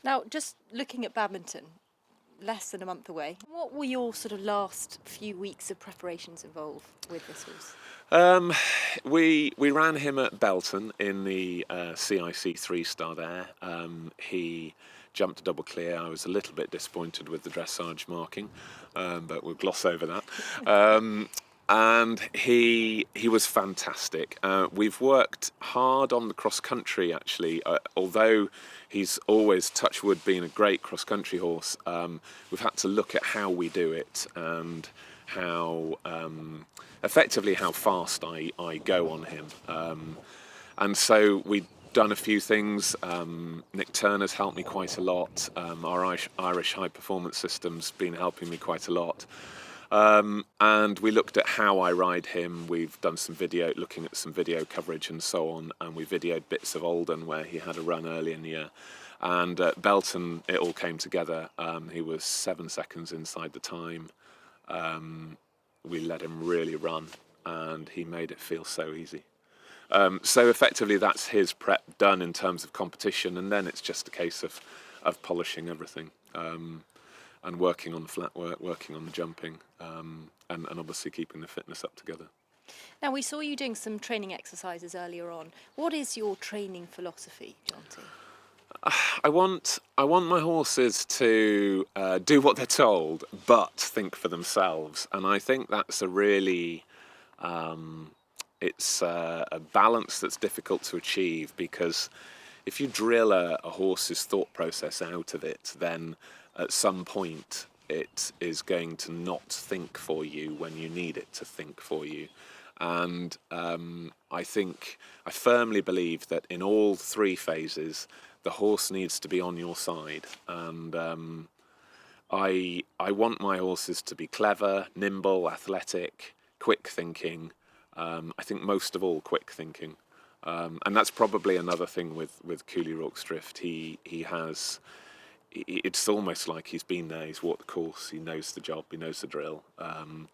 Now, just looking at badminton, less than a month away, what will your sort of last few weeks of preparations involve with this horse? We ran him at Belton in the CIC 3-star there. He jumped a double clear. I was a little bit disappointed with the dressage marking, but we'll gloss over that. And he was fantastic. We've worked hard on the cross country actually, although he's always, touch wood, been a great cross country horse. We've had to look at how we do it and how effectively how fast I go on him. And so we've done a few things. Nick Turner's helped me quite a lot. Our Irish high performance system's been helping me quite a lot. And we looked at how I ride him. We've done some video, looking at some video coverage and so on, and we videoed bits of Oldham where he had a run early in the year. And at Belton, it all came together. He was 7 seconds inside the time. We let him really run, and he made it feel so easy. So effectively, that's his prep done in terms of competition, and then it's just a case of polishing everything. And working on the flat work, working on the jumping, and obviously keeping the fitness up together. Now, we saw you doing some training exercises earlier on. What is your training philosophy, Jonty? I want my horses to do what they're told, but think for themselves, and I think that's a really it's a balance that's difficult to achieve, because if you drill a horse's thought process out of it, then at some point it is going to not think for you when you need it to think for you. And I firmly believe that in all three phases, the horse needs to be on your side. And I want my horses to be clever, nimble, athletic, quick thinking. I think most of all, quick thinking. And that's probably another thing with Cooley Rorke's Drift. He has... It's almost like he's been there, he's walked the course, he knows the job, he knows the drill. And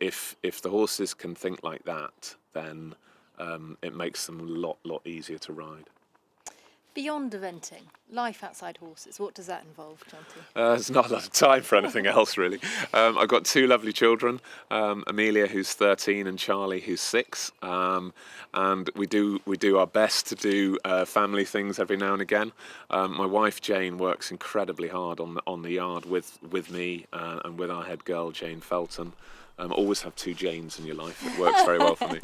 if the horses can think like that, then it makes them a lot easier to ride. Beyond eventing, life outside horses, what does that involve, Jonty? There's not a lot of time for anything else, really. I've got two lovely children, Amelia, who's 13, and Charlie, who's 6. And we do our best to do family things every now and again. My wife Jane works incredibly hard on the yard with me and with our head girl Jane Felton. Always have two Janes in your life. It works very well for me.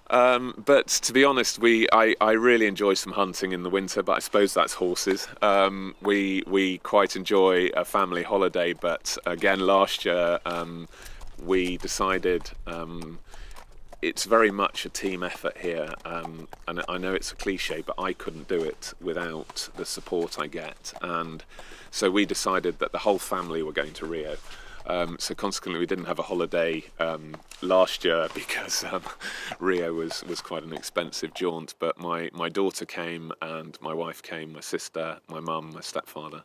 But to be honest, I really enjoy some hunting in the winter, but I suppose that's horses. We quite enjoy a family holiday, but again, last year we decided it's very much a team effort here, and I know it's a cliche, but I couldn't do it without the support I get, and so we decided that the whole family were going to Rio. So consequently, we didn't have a holiday last year because Rio was quite an expensive jaunt. But my daughter came, and my wife came, my sister, my mum, my stepfather.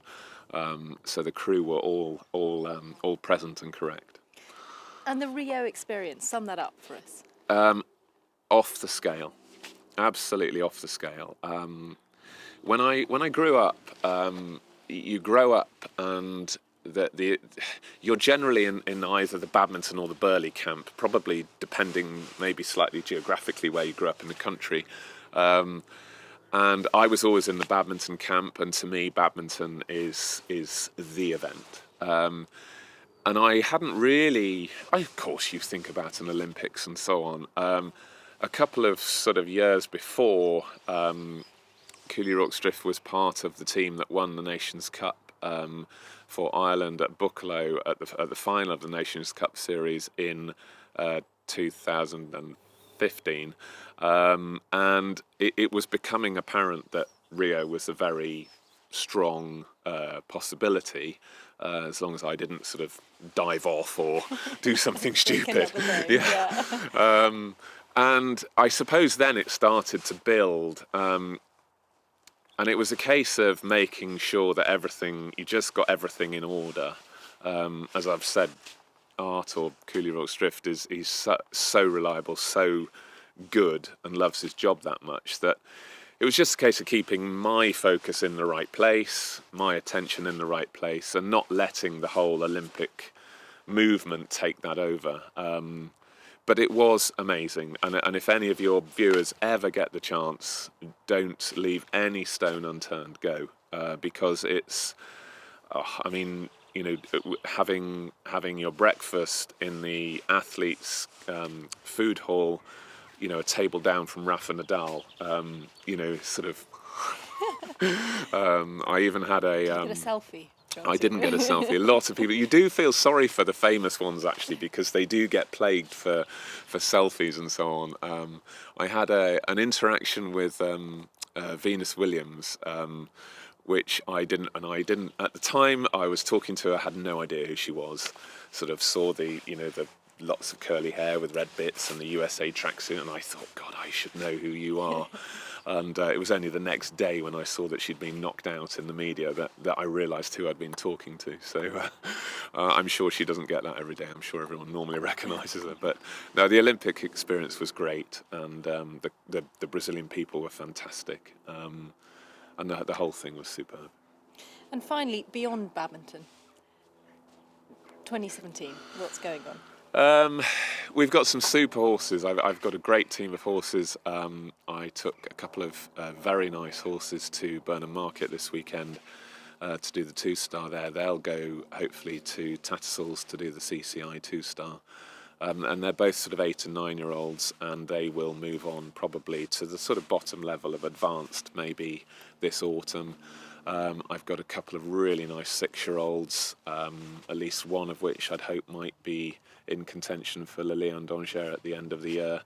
So the crew were all present and correct. And the Rio experience, sum that up for us. Off the scale, absolutely off the scale. When I grew up, you grow up and you're generally in either the badminton or the Burley camp, probably depending maybe slightly geographically where you grew up in the country. And I was always in the badminton camp, and to me, badminton is the event. And I hadn't really... of course, you think about an Olympics and so on. A couple of sort of years before, Cooley Rorke's Drift was part of the team that won the Nations Cup for Ireland at Buccleuch at the final of the Nations Cup series in 2015. And it was becoming apparent that Rio was a very strong possibility, as long as I didn't sort of dive off or do something stupid. Yeah. And I suppose then it started to build, and it was a case of making sure that you just got everything in order. As I've said, Art, or Cooley Rorke's Drift, he's so reliable, so good, and loves his job that much that it was just a case of keeping my focus in the right place, my attention in the right place, and not letting the whole Olympic movement take that over. But it was amazing, and if any of your viewers ever get the chance, don't leave any stone unturned. Go, because it's, I mean, you know, having your breakfast in the athletes' food hall, you know, a table down from Rafa Nadal, you know, sort of. I even had Did you get a selfie, Jonty? I didn't get a selfie. A lot of people. You do feel sorry for the famous ones actually, because they do get plagued for selfies and so on. I had an interaction with Venus Williams, which I didn't at the time. I was talking to her, had no idea who she was. Sort of saw the lots of curly hair with red bits and the USA tracksuit, and I thought, God, I should know who you are. And it was only the next day when I saw that she'd been knocked out in the media that I realised who I'd been talking to. So I'm sure she doesn't get that every day. I'm sure everyone normally recognises her. But no, the Olympic experience was great, and the Brazilian people were fantastic, and the whole thing was superb. And finally, beyond badminton, 2017, what's going on? We've got some super horses. I've got a great team of horses. I took a couple of very nice horses to Burnham Market this weekend to do the 2-star there. They'll go hopefully to Tattersalls to do the CCI 2-star. And they're both sort of 8 and 9-year-olds, and they will move on probably to the sort of bottom level of advanced maybe this autumn. I've got a couple of really nice 6-year-olds, at least one of which I'd hope might be in contention for Le Lion d'Angers at the end of the year.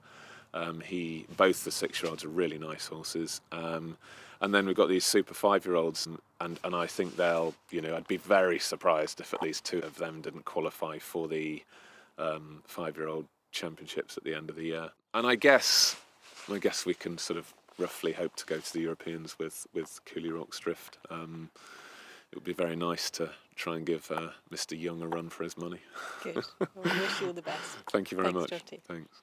Both the 6-year-olds are really nice horses. And then we've got these super 5-year-olds, and I think they'll, you know, I'd be very surprised if at least 2 of them didn't qualify for the 5-year-old championships at the end of the year. And I guess we can sort of roughly hope to go to the Europeans with Cooley Rocks Drift. It would be very nice to try and give Mr. Young a run for his money. Good. Well, we wish you all the best. Thank you very Thanks, much. Jonty. Thanks.